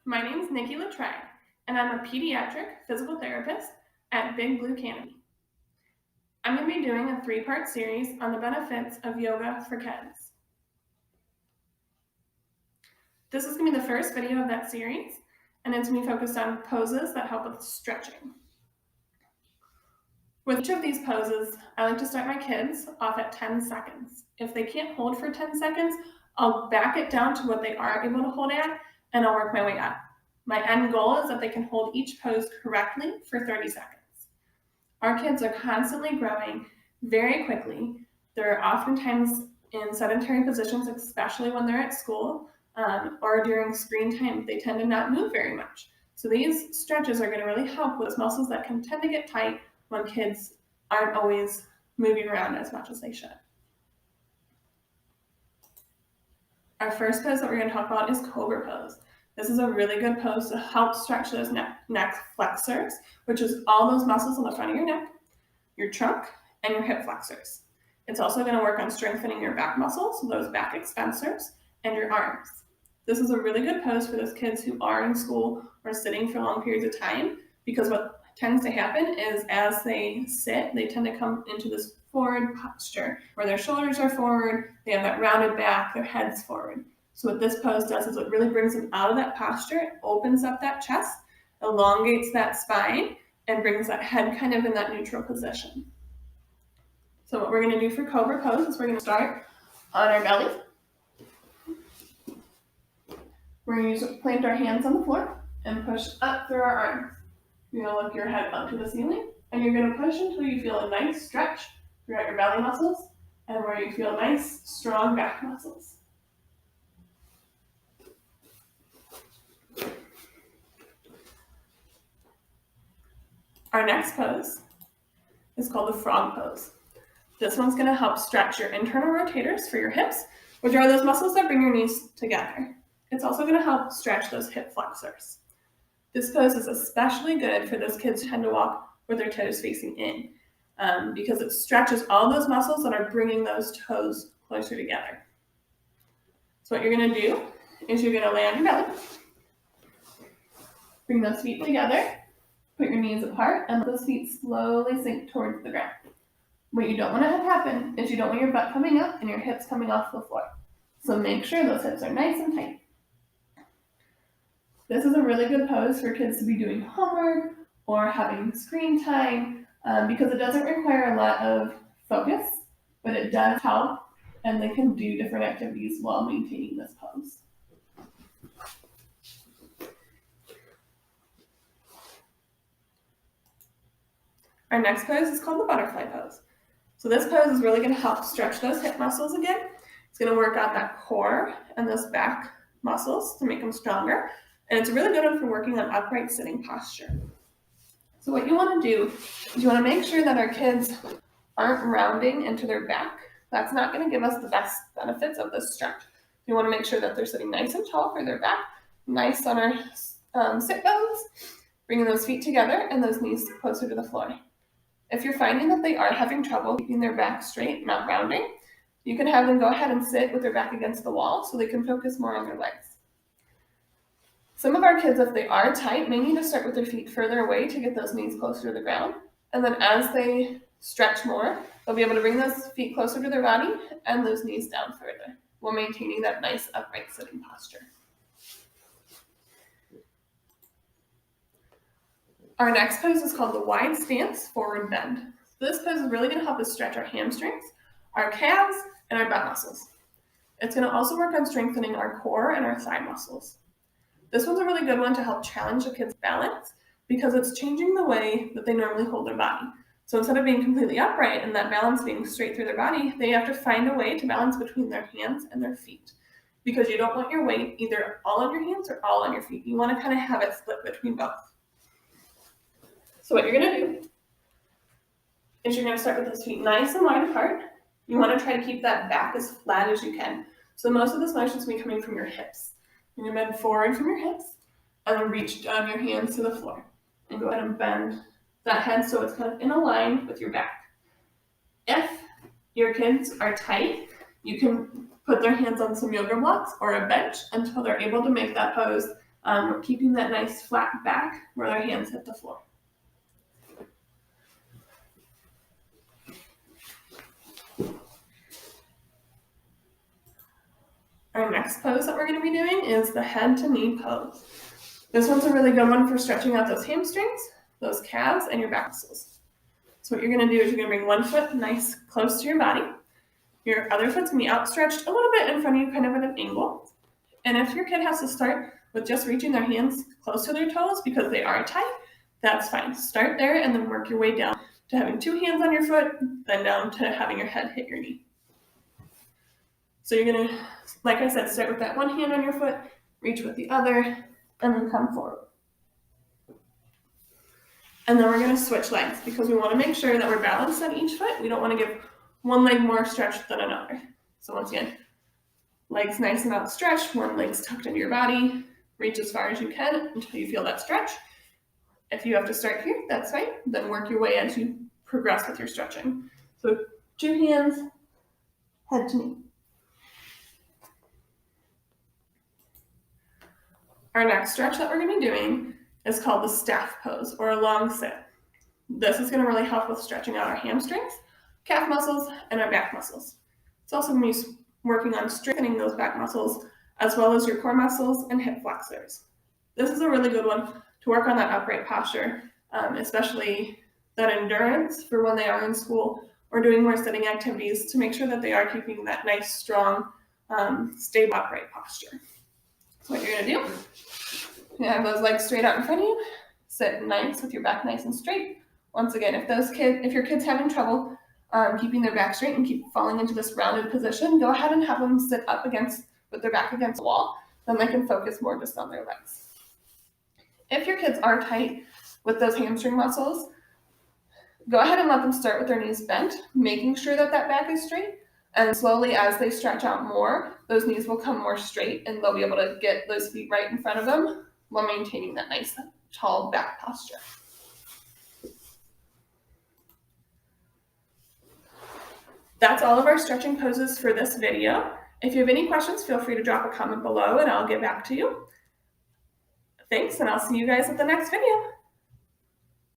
My name is Nikki Latreille, and I'm a Pediatric Physical Therapist at Big Blue Canopy. I'm going to be doing a 3-part series on the benefits of yoga for kids. This is going to be the first video of that series, and it's going to be focused on poses that help with stretching. With each of these poses, I like to start my kids off at 10 seconds. If they can't hold for 10 seconds, I'll back it down to what they are able to hold at, and I'll work my way up. My end goal is that they can hold each pose correctly for 30 seconds. Our kids are constantly growing very quickly. They're oftentimes in sedentary positions, especially when they're at school or during screen time. They tend to not move very much. So these stretches are going to really help with muscles that can tend to get tight when kids aren't always moving around as much as they should. Our first pose that we're going to talk about is Cobra Pose. This is a really good pose to help stretch those neck flexors, which is all those muscles on the front of your neck, your trunk, and your hip flexors. It's also going to work on strengthening your back muscles, so those back extensors, and your arms. This is a really good pose for those kids who are in school or sitting for long periods of time, because what tends to happen is as they sit, they tend to come into this forward posture where their shoulders are forward, they have that rounded back, their head's forward. So what this pose does is it really brings them out of that posture, it opens up that chest, elongates that spine, and brings that head kind of in that neutral position. So what we're going to do for Cobra Pose is we're going to start on our belly. We're going to plant our hands on the floor and push up through our arms. You're going to lift your head up to the ceiling, and you're going to push until you feel a nice stretch throughout your belly muscles and where you feel nice, strong back muscles. Our next pose is called the frog pose. This one's going to help stretch your internal rotators for your hips, which are those muscles that bring your knees together. It's also going to help stretch those hip flexors. This pose is especially good for those kids who tend to walk with their toes facing in because it stretches all those muscles that are bringing those toes closer together. So what you're going to do is you're going to lay on your belly, bring those feet together, put your knees apart, and let those feet slowly sink towards the ground. What you don't want to have happen is you don't want your butt coming up and your hips coming off the floor. So make sure those hips are nice and tight. This is a really good pose for kids to be doing homework or having screen time because it doesn't require a lot of focus, but it does help, and they can do different activities while maintaining this pose. Our next pose is called the butterfly pose. So this pose is really going to help stretch those hip muscles again. It's going to work on that core and those back muscles to make them stronger. And it's a really good one for working on upright sitting posture. So what you want to do is you want to make sure that our kids aren't rounding into their back. That's not going to give us the best benefits of this stretch. You want to make sure that they're sitting nice and tall for their back, nice on our sit bones, bringing those feet together and those knees closer to the floor. If you're finding that they are having trouble keeping their back straight, not rounding, you can have them go ahead and sit with their back against the wall so they can focus more on their legs. Some of our kids, if they are tight, may need to start with their feet further away to get those knees closer to the ground. And then as they stretch more, they'll be able to bring those feet closer to their body and those knees down further while maintaining that nice upright sitting posture. Our next pose is called the wide stance forward bend. This pose is really going to help us stretch our hamstrings, our calves, and our butt muscles. It's going to also work on strengthening our core and our thigh muscles. This one's a really good one to help challenge a kid's balance because it's changing the way that they normally hold their body. So instead of being completely upright and that balance being straight through their body, they have to find a way to balance between their hands and their feet because you don't want your weight either all on your hands or all on your feet. You want to kind of have it split between both. So what you're going to do is you're going to start with those feet nice and wide apart. You want to try to keep that back as flat as you can. So most of this motion is going to be coming from your hips. You're going to bend forward from your hips and then reach down your hands to the floor. And go ahead and bend that head so it's kind of in a line with your back. If your kids are tight, you can put their hands on some yoga blocks or a bench until they're able to make that pose We're keeping that nice flat back where our hands hit the floor. Our next pose that we're going to be doing is the head to knee pose. This one's a really good one for stretching out those hamstrings, those calves, and your back muscles. So what you're going to do is you're going to bring one foot nice close to your body. Your other foot's going to be outstretched a little bit in front of you, kind of at an angle. And if your kid has to start with just reaching their hands close to their toes because they are tight, that's fine. Start there and then work your way down to having two hands on your foot, then down to having your head hit your knee. So you're going to, like I said, start with that one hand on your foot, reach with the other, and then come forward. And then we're going to switch legs because we want to make sure that we're balanced on each foot. We don't want to give one leg more stretched than another. So once again, legs nice and outstretched, one leg's tucked into your body, reach as far as you can until you feel that stretch. If you have to start here, that's fine. Then work your way as you progress with your stretching. So two hands, head to knee. Our next stretch that we're going to be doing is called the staff pose or a long sit. This is going to really help with stretching out our hamstrings, calf muscles, and our back muscles. It's also going to be working on strengthening those back muscles as well as your core muscles and hip flexors. This is a really good one to work on that upright posture, especially that endurance for when they are in school or doing more sitting activities to make sure that they are keeping that nice, strong, stable upright posture. So what you're going to do, you have those legs straight out in front of you, sit nice with your back nice and straight. Once again, if your kid's having trouble keeping their back straight and keep falling into this rounded position, go ahead and have them sit up with their back against the wall. Then they can focus more just on their legs. If your kids are tight with those hamstring muscles, go ahead and let them start with their knees bent, making sure that that back is straight. And slowly, as they stretch out more, those knees will come more straight and they'll be able to get those feet right in front of them while maintaining that nice, tall back posture. That's all of our stretching poses for this video. If you have any questions, feel free to drop a comment below and I'll get back to you. Thanks, and I'll see you guys at the next video.